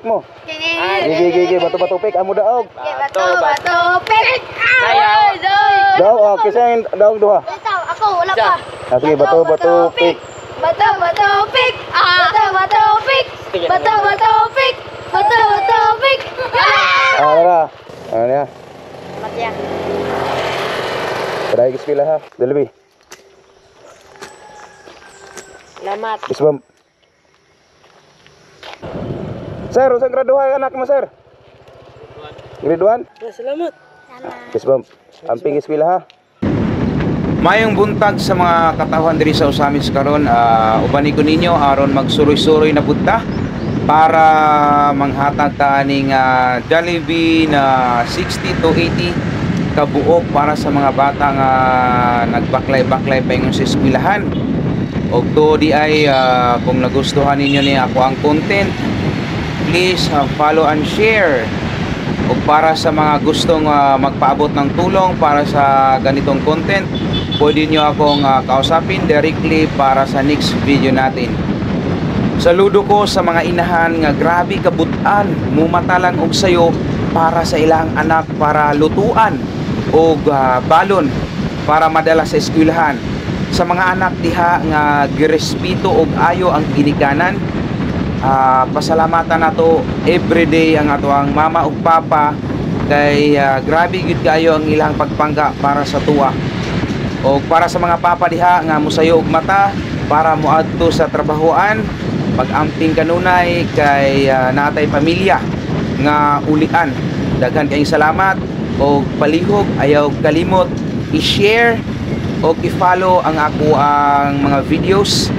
mo. Gigi, bato pik. Amo daog. Bato, pik. Daog, okay. Saan daog duha? Ako, wala pa. Sige, bato pik. Bato, pik. Bato, pik. Bato, pik. Bato, pik. Tara. Ano niya? Matya. Try ka sila ha. Dalabi. Salamat. Isbam. Sir, usang graduhan anak mo, sir? Grade 1? Salamat. Isbam. Amping eskwela ha. Mayong buntag sa mga katawhan diri sa Usamis karon, ubani ko ninyo aron magsuroy-suroy na bunta para manghatag ta aning Jollibee na 60 to 80 kabuok para sa mga bata nga nagbaklay-baklay pa ingon sa eskwelahan. Og to di ay kung nagustuhan ninyo ni ako ang content, please follow and share. O para sa mga gustong magpaabot ng tulong para sa ganitong content, pwede nyo akong kausapin directly para sa next video natin. Saludo ko sa mga inahan nga grabe kabutan, mumatalan og sayo para sa ilang anak para lutuan o balon para madala sa eskwelahan. Sa mga anak diha nga girespeto og ayo ang ginikanan, pasalamatan nato everyday ang ato ang mama ug papa kay grabe gid kayo ang ilang pagpangga para sa tuwa. O para sa mga papa diha nga mosayo og mata para moadto sa trabahoan, pag-amping kanunay kay natay pamilya nga ulian. Daghan kayong salamat o palihog, ayaw kalimot i-share o i-follow ang ako ang mga videos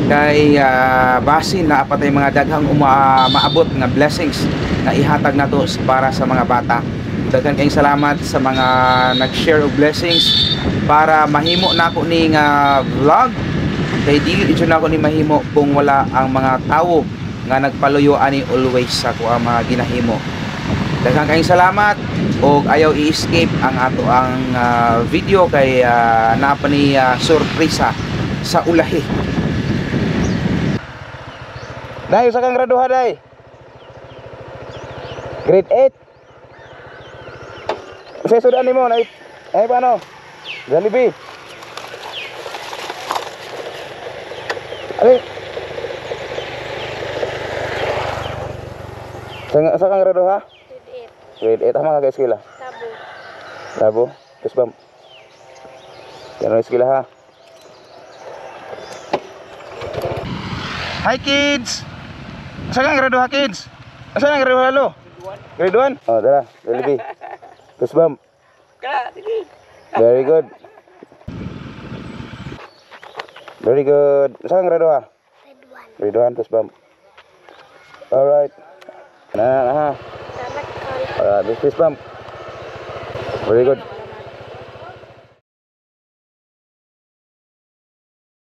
kay basin na apatay mga daghang maabot nga blessings na ihatag nato para sa mga bata. Daghan kayong salamat sa mga nag-share og blessings para mahimo nako ni nga vlog kay dili ito nako ni mahimo kung wala ang mga tawo nga nagpaluyo ani always sa ko ang mga ginahimo. Daghan kayong salamat og ayaw i-escape ang ato ang video kay napa ni sorpresa sa ulahi. Day, usa kang graduha, day. Grade 8. Sa sudan nimo na ay paano? Jollibee. Ay. Sa kang graduha? Grade 8. Tama ka eskwela? Labo. Terus bam. Jangan eskwela ha. Hi kids. Saan ang graduha kids? Saan ang graduha lo? Grade 1? Oh, tara. Jollibee. Terus bam. Very good. Very good. Saan ang graduha? Grade 1. Terus bam. Alright. Nah. Alright, terus bam. Very good.